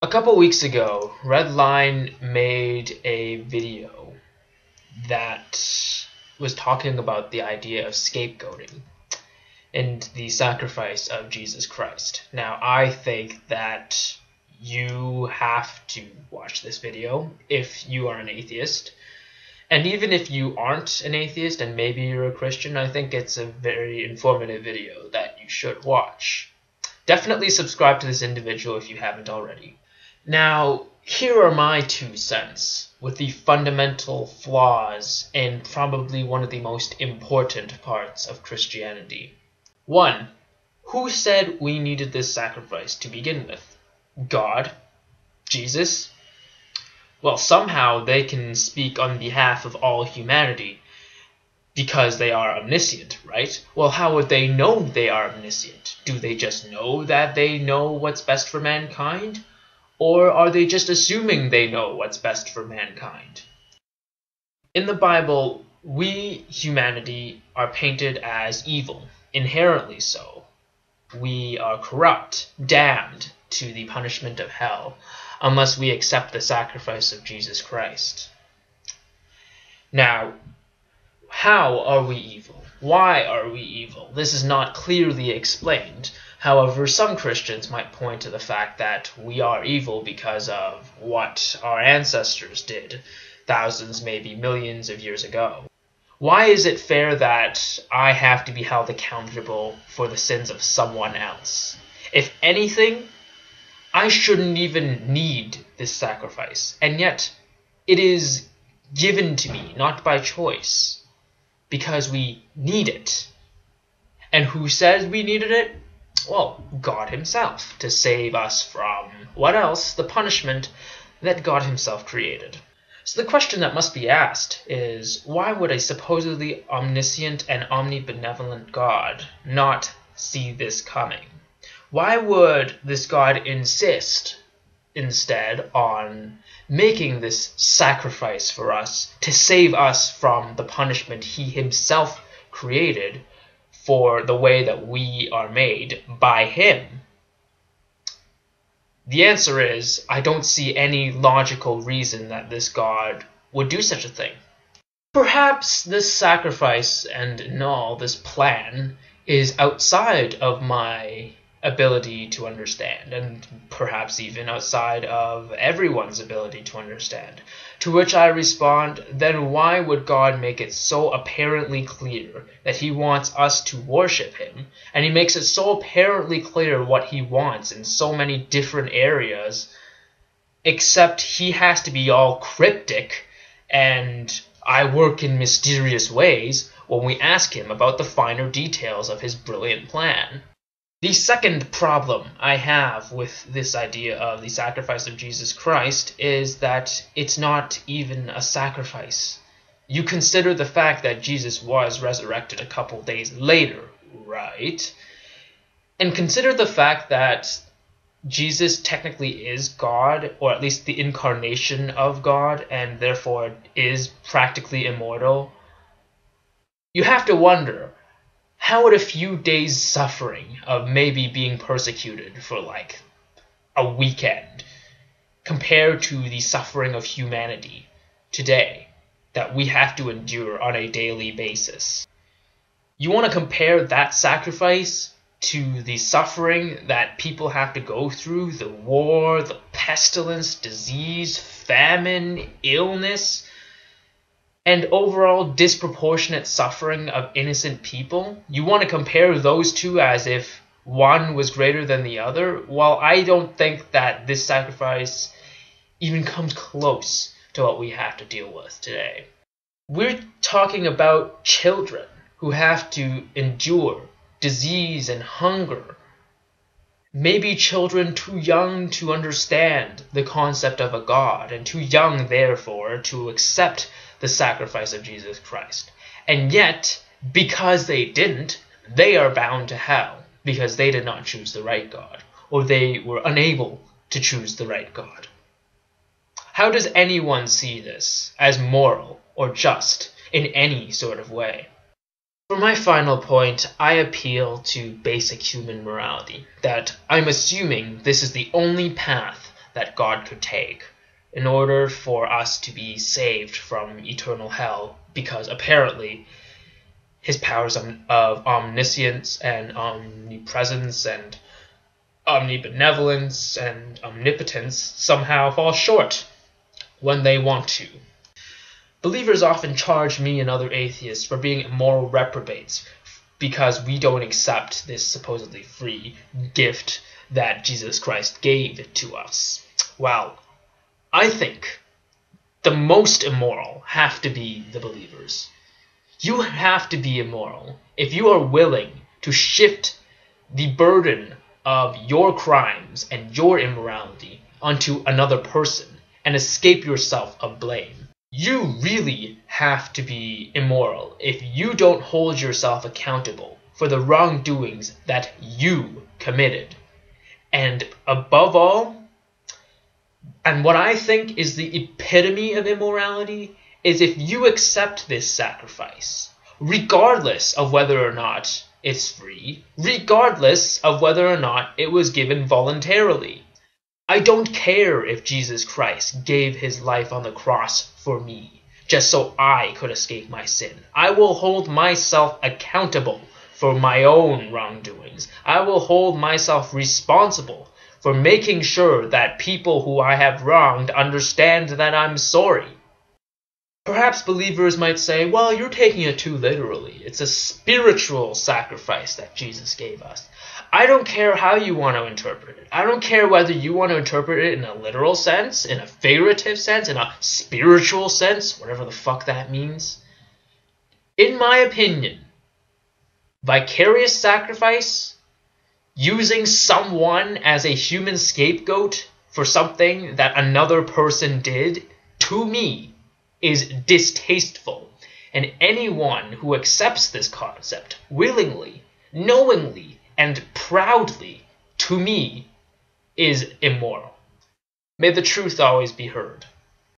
A couple weeks ago, RedLine made a video that was talking about the idea of scapegoating and the sacrifice of Jesus Christ. Now, I think that you have to watch this video if you are an atheist. And even if you aren't an atheist and maybe you're a Christian, I think it's a very informative video that you should watch. Definitely subscribe to this individual if you haven't already. Now, here are my 2 cents with the fundamental flaws in probably one of the most important parts of Christianity. 1. Who said we needed this sacrifice to begin with? God? Jesus? Well, somehow they can speak on behalf of all humanity because they are omniscient, right? Well, how would they know they are omniscient? Do they just know that they know what's best for mankind? Or are they just assuming they know what's best for mankind? In the Bible, we, humanity, are painted as evil, inherently so. We are corrupt, damned to the punishment of hell, unless we accept the sacrifice of Jesus Christ. Now, how are we evil? Why are we evil? This is not clearly explained. However, some Christians might point to the fact that we are evil because of what our ancestors did thousands, maybe millions of years ago. Why is it fair that I have to be held accountable for the sins of someone else? If anything, I shouldn't even need this sacrifice, and yet it is given to me, not by choice, because we need it. And who says we needed it? Well, God himself, to save us from, what else? The punishment that God himself created. So the question that must be asked is, why would a supposedly omniscient and omnibenevolent God not see this coming? Why would this God insist instead on making this sacrifice for us to save us from the punishment he himself created for the way that we are made by him? The answer is, I don't see any logical reason that this God would do such a thing. Perhaps this sacrifice and all this plan is outside of my ability to understand, and perhaps even outside of everyone's ability to understand. To which I respond, then why would God make it so apparently clear that he wants us to worship him, and he makes it so apparently clear what he wants in so many different areas, except he has to be all cryptic and I work in mysterious ways when we ask him about the finer details of his brilliant plan? The second problem I have with this idea of the sacrifice of Jesus Christ is that it's not even a sacrifice. You consider the fact that Jesus was resurrected a couple days later, right? And consider the fact that Jesus technically is God, or at least the incarnation of God, and therefore is practically immortal. You have to wonder, how would a few days' suffering of maybe being persecuted for like a weekend compare to the suffering of humanity today that we have to endure on a daily basis? You want to compare that sacrifice to the suffering that people have to go through, the war, the pestilence, disease, famine, illness, and overall disproportionate suffering of innocent people? You want to compare those two as if one was greater than the other? Well, I don't think that this sacrifice even comes close to what we have to deal with today. We're talking about children who have to endure disease and hunger. Maybe children too young to understand the concept of a God, and too young, therefore, to accept the sacrifice of Jesus Christ. And yet, because they didn't, they are bound to hell, because they did not choose the right God, or they were unable to choose the right God. How does anyone see this as moral or just in any sort of way? For my final point, I appeal to basic human morality, that I'm assuming this is the only path that God could take in order for us to be saved from eternal hell, because apparently his powers of omniscience and omnipresence and omnibenevolence and omnipotence somehow fall short when they want to. Believers often charge me and other atheists for being moral reprobates because we don't accept this supposedly free gift that Jesus Christ gave to us. Well, I think the most immoral have to be the believers. You have to be immoral if you are willing to shift the burden of your crimes and your immorality onto another person and escape yourself of blame. You really have to be immoral if you don't hold yourself accountable for the wrongdoings that you committed. And above all, and what I think is the epitome of immorality, is if you accept this sacrifice, regardless of whether or not it's free, regardless of whether or not it was given voluntarily. I don't care if Jesus Christ gave his life on the cross for me, just so I could escape my sin. I will hold myself accountable for my own wrongdoings. I will hold myself responsible for making sure that people who I have wronged understand that I'm sorry. Perhaps believers might say, well, you're taking it too literally. It's a spiritual sacrifice that Jesus gave us. I don't care how you want to interpret it. I don't care whether you want to interpret it in a literal sense, in a figurative sense, in a spiritual sense, whatever the fuck that means. In my opinion, vicarious sacrifice, using someone as a human scapegoat for something that another person did, to me, is distasteful. And anyone who accepts this concept willingly, knowingly, and proudly, to me, is immoral. May the truth always be heard.